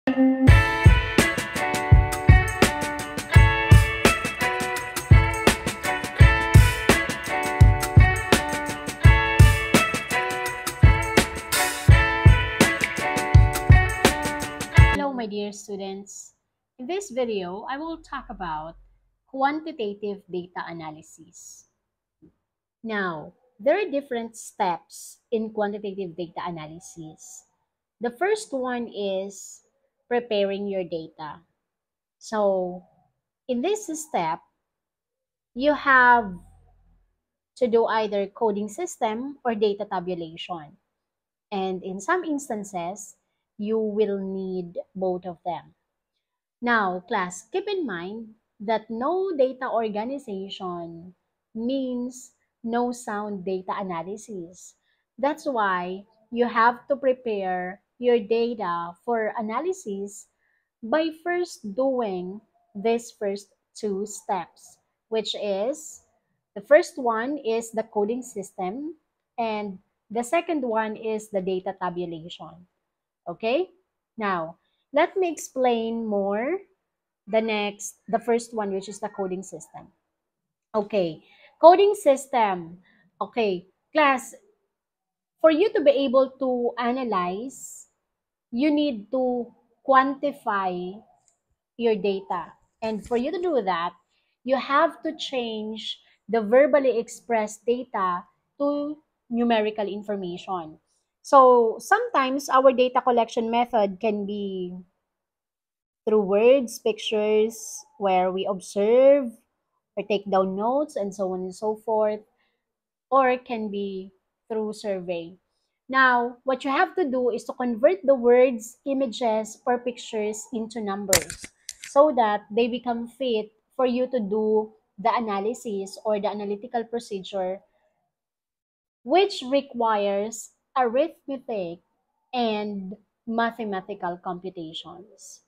Hello, my dear students. In this video, I will talk about quantitative data analysis. Now, there are different steps in quantitative data analysis. The first one is preparing your data. So, in this step, you have to do either coding system or data tabulation. And in some instances, you will need both of them. Now, class, keep in mind that no data organization means no sound data analysis. That's why you have to prepare your data for analysis by first doing these first two steps, which is the first one is the coding system, and the second one is the data tabulation. Okay? Now, let me explain more the first one, which is the coding system. Okay, coding system. Okay, class, for you to be able to analyze, you need to quantify your data. And for you to do that, you have to change the verbally expressed data to numerical information. So sometimes our data collection method can be through words, pictures, where we observe or take down notes and so on and so forth, or it can be through survey. Now, what you have to do is to convert the words, images, or pictures into numbers so that they become fit for you to do the analysis or the analytical procedure, which requires arithmetic and mathematical computations.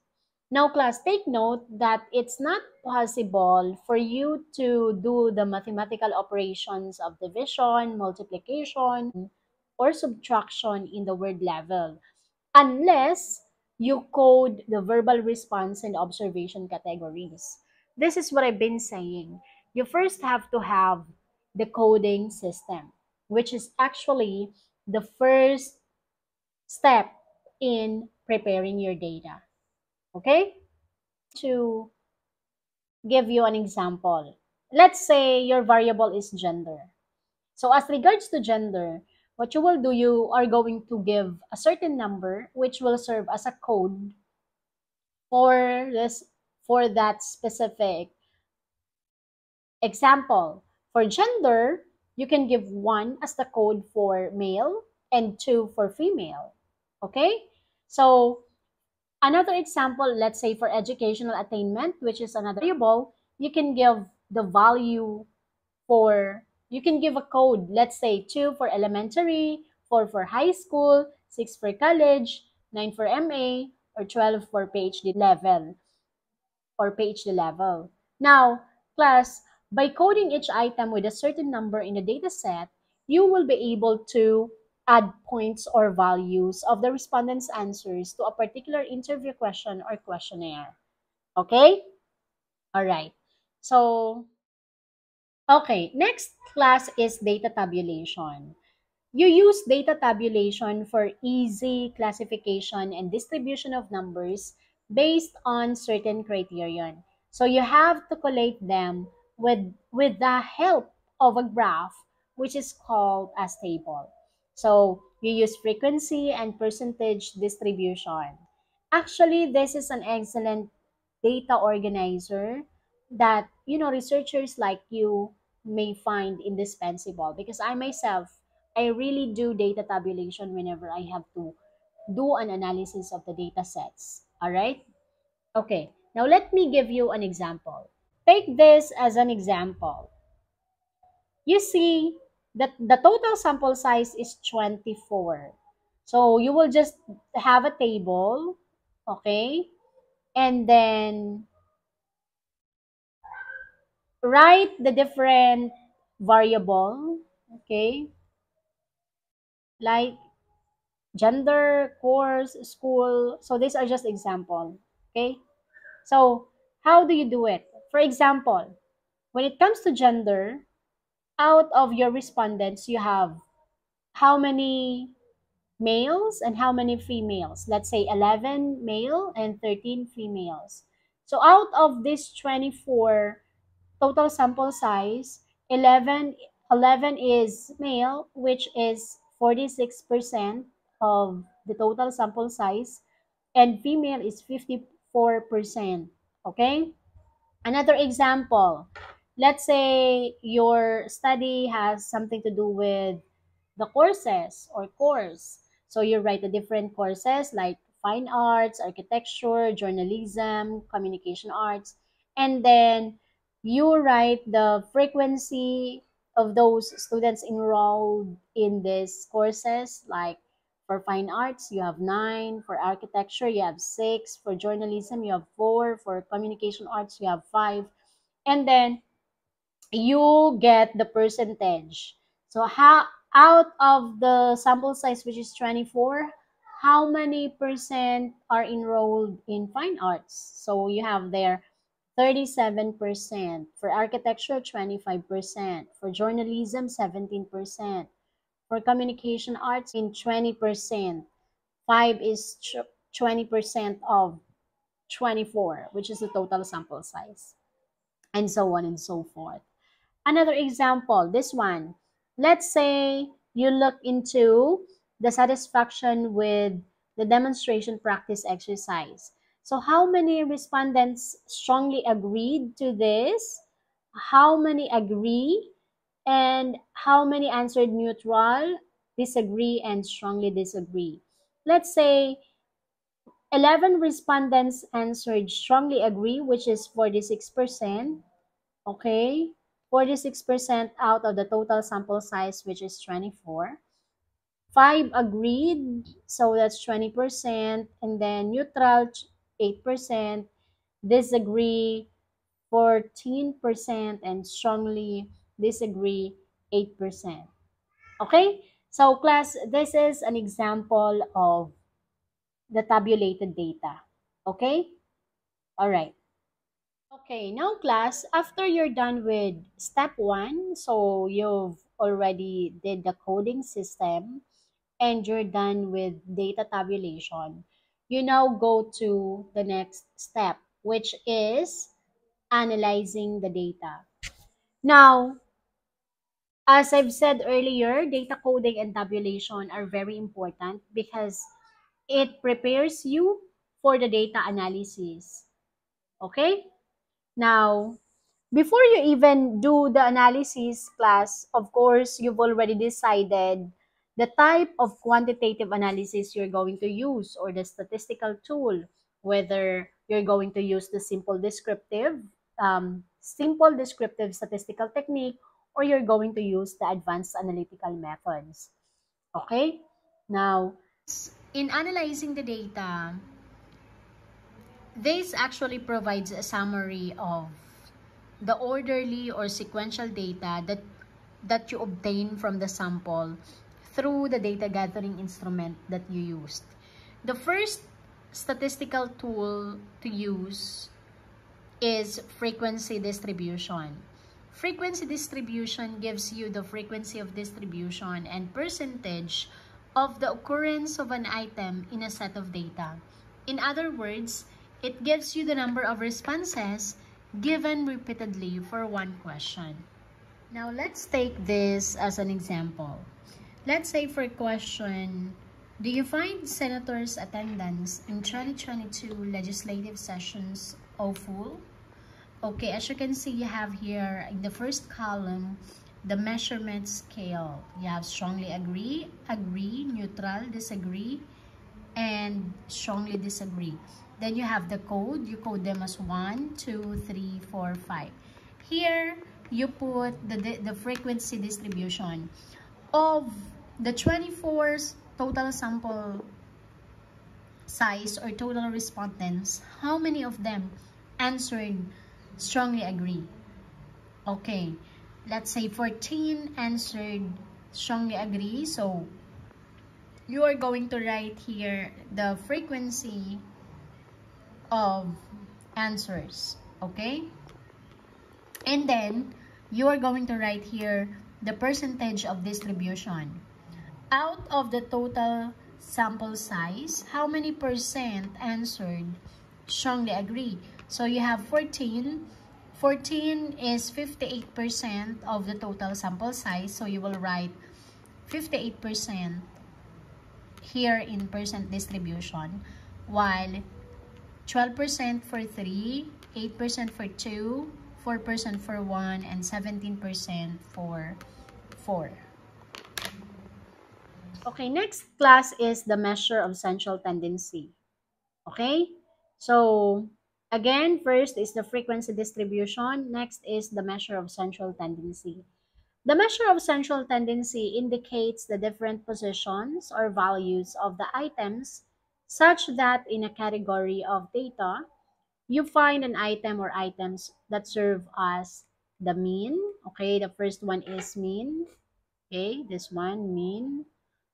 Now, class, take note that it's not possible for you to do the mathematical operations of division, multiplication, or subtraction in the word level unless you code the verbal response and observation categories. This is what I've been saying. You first have to have the coding system, which is actually the first step in preparing your data. Okay? To give you an example, let's say your variable is gender. So as regards to gender, what you will do, you are going to give a certain number which will serve as a code for this for that specific example. For gender, you can give 1 as the code for male and 2 for female. Okay? So another example, let's say for educational attainment, which is another variable, you can give the value you can give a code, let's say 2 for elementary, 4 for high school, 6 for college, 9 for MA, or 12 for PhD level Now, class, by coding each item with a certain number in the data set, you will be able to add points or values of the respondents' answers to a particular interview question or questionnaire. Okay? All right. So, okay, next class is data tabulation. You use data tabulation for easy classification and distribution of numbers based on certain criterion. So you have to collate them with the help of a graph, which is called as table. So you use frequency and percentage distribution. Actually, this is an excellent data organizer that, researchers like you may find indispensable, because I myself, I really do data tabulation whenever I have to do an analysis of the data sets. All right? Okay, now let me give you an example. Take this as an example. You see that the total sample size is 24. So you will just have a table, okay? And then write the different variable, okay? Like gender, course, school. So these are just example. Okay. So how do you do it? For example, when it comes to gender, out of your respondents, you have how many males and how many females? Let's say 11 male and 13 females. So out of this 24 total sample size, 11 is male, which is 46% of the total sample size, and female is 54%. Okay? Another example, let's say your study has something to do with the courses or course. So you write the different courses like fine arts, architecture, journalism, communication arts, and then you write the frequency of those students enrolled in these courses. Like for fine arts, you have 9, for architecture, you have 6, for journalism, you have 4, for communication arts, you have 5, and then you get the percentage. So how out of the sample size, which is 24, how many percent are enrolled in fine arts? So you have there 37%, for architecture 25%, for journalism 17%, for communication arts in 20%. 5 is 20% of 24, which is the total sample size, and so on and so forth. Another example, this one. Let's say you look into the satisfaction with the demonstration practice exercise. So how many respondents strongly agreed to this? How many agree? And how many answered neutral, disagree, and strongly disagree? Let's say 11 respondents answered strongly agree, which is 46%. Okay, 46% out of the total sample size, which is 24. 5 agreed, so that's 20%, and then neutral 8%, disagree 14%, and strongly disagree 8%. Okay, so class, this is an example of the tabulated data. Okay, all right. Okay, now class, after you're done with step 1, so you've already did the coding system and you're done with data tabulation, you now go to the next step, which is analyzing the data. Now, as I've said earlier, data coding and tabulation are very important because it prepares you for the data analysis. Okay? Now, before you even do the analysis class, of course, you've already decided the type of quantitative analysis you're going to use or the statistical tool, whether you're going to use the simple descriptive statistical technique, or you're going to use the advanced analytical methods. Okay? Now, in analyzing the data, this actually provides a summary of the orderly or sequential data that you obtain from the sample through the data gathering instrument that you used. The first statistical tool to use is frequency distribution. Frequency distribution gives you the frequency of distribution and percentage of the occurrence of an item in a set of data. In other words, it gives you the number of responses given repeatedly for one question. Now, let's take this as an example. Let's say for question, do you find senators' attendance in 2022 legislative sessions full? Okay, as you can see, you have here in the first column, the measurement scale. You have strongly agree, agree, neutral, disagree, and strongly disagree. Then you have the code. You code them as 1, 2, 3, 4, 5. Here, you put the frequency distribution. Of the 24 total sample size or total respondents, how many of them answered strongly agree? Okay, let's say 14 answered strongly agree. So you are going to write here the frequency of answers, okay? And then you are going to write here the percentage of distribution. Out of the total sample size, how many percent answered strongly agree? So you have 14. 14 is 58% of the total sample size. So you will write 58% here in percent distribution, while 12% for 3, 8% for 2, 4% for 1, and 17% for 4. Okay, next class is the measure of central tendency. Okay, so again, first is the frequency distribution. Next is the measure of central tendency. The measure of central tendency indicates the different positions or values of the items such that in a category of data, you find an item or items that serve as the mean. Okay, the first one is mean. Okay, this one, mean.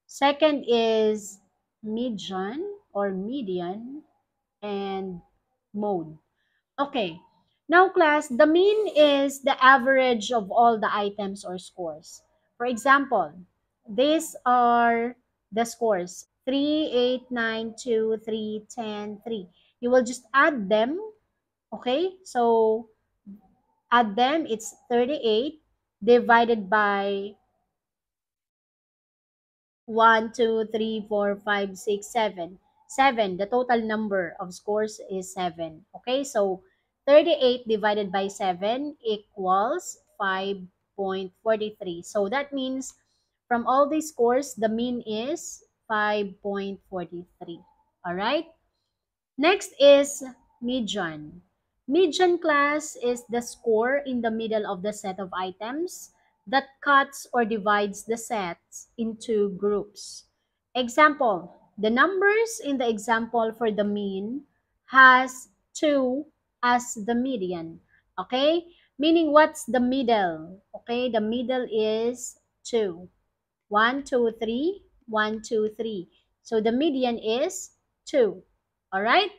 Second is median or median, and mode. Okay, now class, the mean is the average of all the items or scores. For example, these are the scores: 3, 8, 9, 2, 3, 10, 3. You will just add them, okay? So add them, it's 38 divided by 1, 2, 3, 4, 5, 6, 7. 7, the total number of scores is 7. Okay, so 38 divided by 7 equals 5.43. So that means from all these scores, the mean is 5.43. All right? Next is median. Median class is the score in the middle of the set of items that cuts or divides the sets into groups. Example, the numbers in the example for the mean has 2 as the median. Okay? Meaning what's the middle? Okay, the middle is 2. 1, 2, 3, 1, 2, 3. So the median is 2. All right?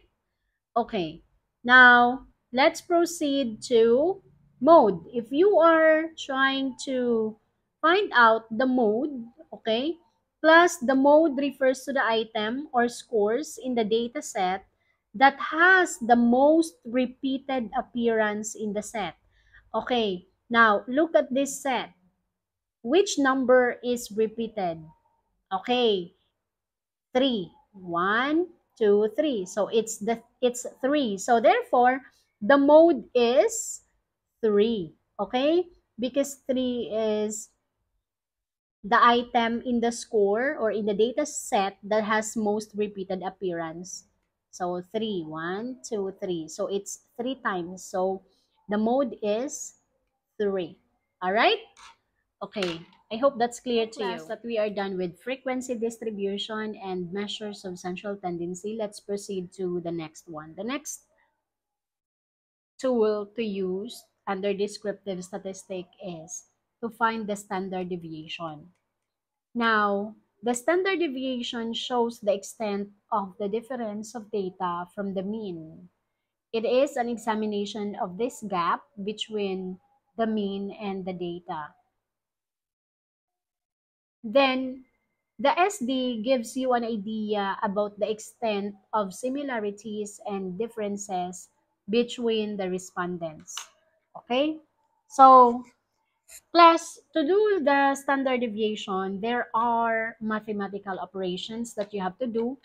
Okay. Now, let's proceed to mode. If you are trying to find out the mode, okay, plus the mode refers to the item or scores in the data set that has the most repeated appearance in the set. Okay, now look at this set. Which number is repeated? Okay, 3. 1, 2, 3. So it's 3. So therefore, the mode is 3. Okay? Because 3 is the item in the score or in the data set that has most repeated appearance. So 3. 1, 2, 3. So it's 3 times. So the mode is 3. All right? Okay, I hope that's clear to you. That we are done with frequency distribution and measures of central tendency. Let's proceed to the next one. The next tool to use under descriptive statistic is to find the standard deviation. Now, the standard deviation shows the extent of the difference of data from the mean. It is an examination of this gap between the mean and the data. Then the SD gives you an idea about the extent of similarities and differences between the respondents. Okay? So, class, to do the standard deviation, there are mathematical operations that you have to do.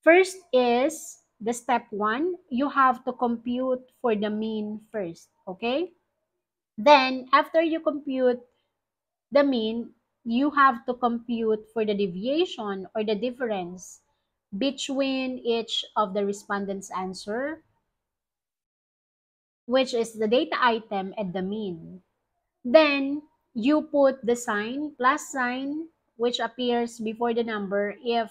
First is the step 1. You have to compute for the mean first. Okay? Then, after you compute the mean, you have to compute for the deviation or the difference between each of the respondents' answer, which is the data item and the mean. Then you put the sign, plus sign, which appears before the number if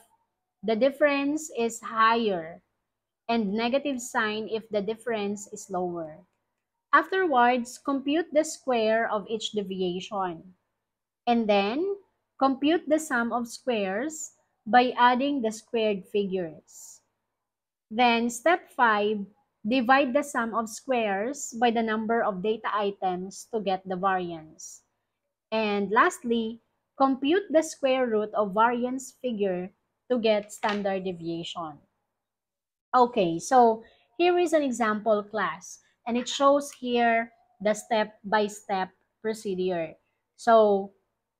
the difference is higher, and negative sign if the difference is lower. Afterwards, compute the square of each deviation. And then compute the sum of squares by adding the squared figures. Then step 5, divide the sum of squares by the number of data items to get the variance. And lastly, compute the square root of variance figure to get standard deviation. Okay, so here is an example class, and it shows here the step-by-step procedure. So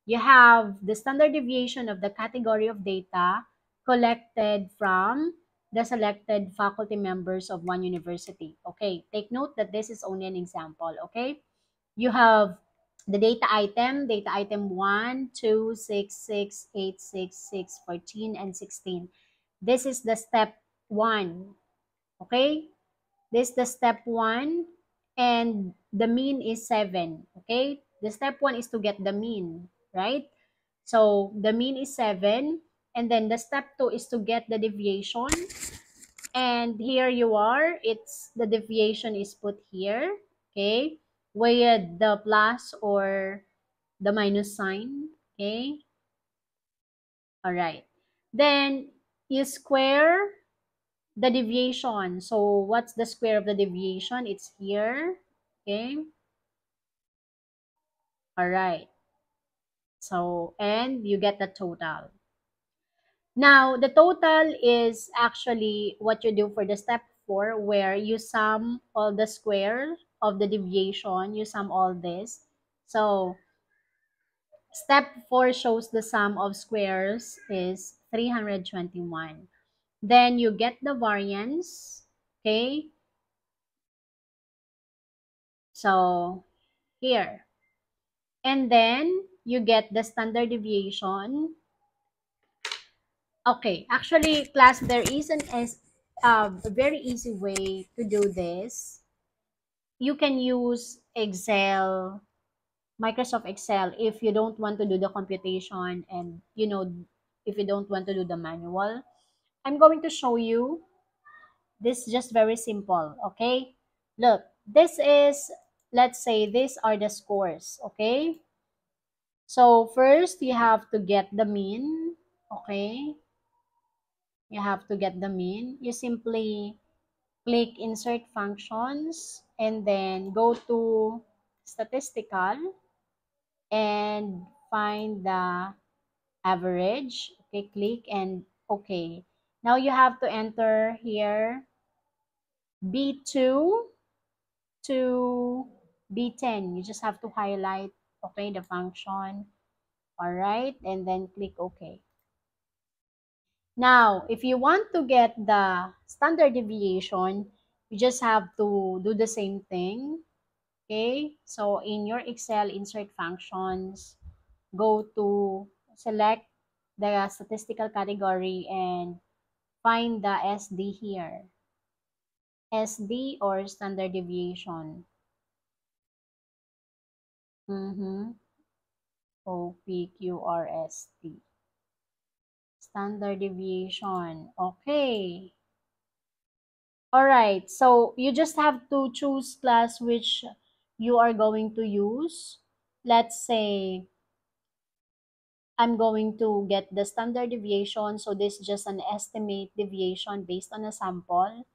you have the standard deviation of the category of data collected from the selected faculty members of one university. Okay, take note that this is only an example, okay? You have the data item 1, 2, 6, 6, 8, 6, 6, 14, and 16. This is the step 1. Okay? This is the step 1, and the mean is 7. Okay? The step 1 is to get the mean, right? So the mean is 7, and then the step 2 is to get the deviation. And here you are, it's the deviation is put here, okay? With the plus or the minus sign, okay? All right. Then you square the deviation. So what's the square of the deviation? It's here. Okay. All right. So, and you get the total. Now, the total is actually what you do for the step 4, where you sum all the square of the deviation. You sum all this. So, step 4 shows the sum of squares is 321. Then you get the variance. Okay. So, here. And then you get the standard deviation. Okay, actually, class, there is a very easy way to do this. You can use Excel, Microsoft Excel, if you don't want to do the computation and, if you don't want to do the manual. I'm going to show you. This is just very simple, okay? Look, this is, let's say, these are the scores, okay? So first, you have to get the mean, okay? You have to get the mean. You simply click insert functions and then go to statistical and find the average. Okay, click and okay. Now you have to enter here B2 to B10. You just have to highlight, okay, the function. All right, and then click OK. Now, if you want to get the standard deviation, you just have to do the same thing. Okay, so in your Excel insert functions, go to select the statistical category and find the SD here. SD or standard deviation. OPQRST. Standard deviation. Okay. Alright, so you just have to choose class which you are going to use. Let's say I'm going to get the standard deviation. So this is just an estimate deviation based on a sample,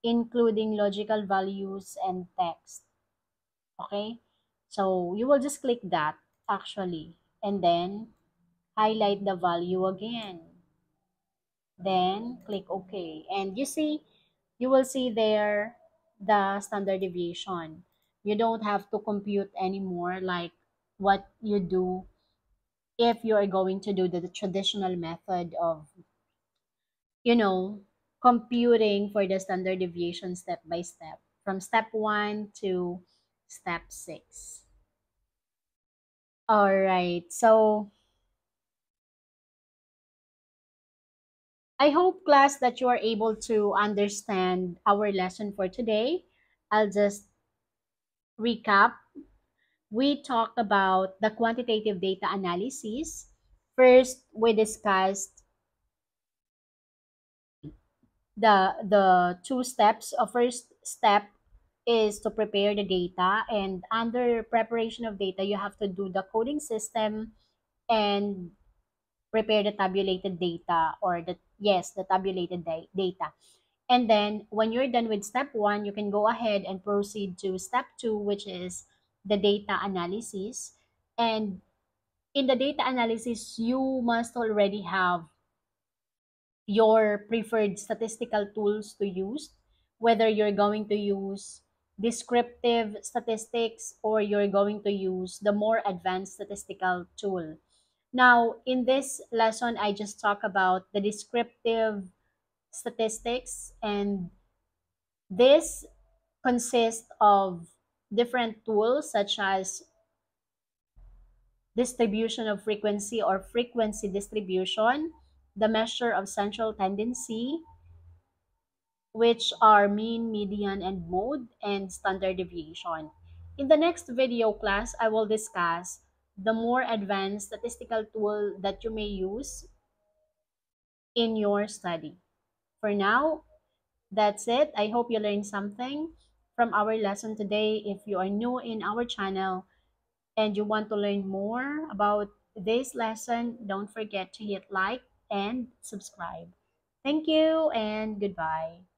including logical values and text. Okay? So you will just click that actually, and then highlight the value again. Then click OK. And you will see there the standard deviation. You don't have to compute anymore like what you do if you are going to do the traditional method of, you know, computing for the standard deviation step by step from step 1 to step 6. All right. So I hope, class, that you are able to understand our lesson for today. I'll just recap. We talked about the quantitative data analysis. First, we discussed the two steps. A first step is to prepare the data, and under preparation of data, you have to do the coding system and prepare the tabulated data, or the tabulated data. And then when you're done with step one, you can go ahead and proceed to step two, which is the data analysis. And in the data analysis, you must already have your preferred statistical tools to use, whether you're going to use descriptive statistics or you're going to use the more advanced statistical tool. Now, in this lesson, I just talk about the descriptive statistics, and this consists of different tools such as distribution of frequency or frequency distribution, the measure of central tendency, which are mean, median, and mode, and standard deviation. In the next video class, I will discuss the more advanced statistical tool that you may use in your study. For now, that's it. I hope you learned something from our lesson today. If you are new in our channel and you want to learn more about this lesson, don't forget to hit like and subscribe. Thank you and goodbye.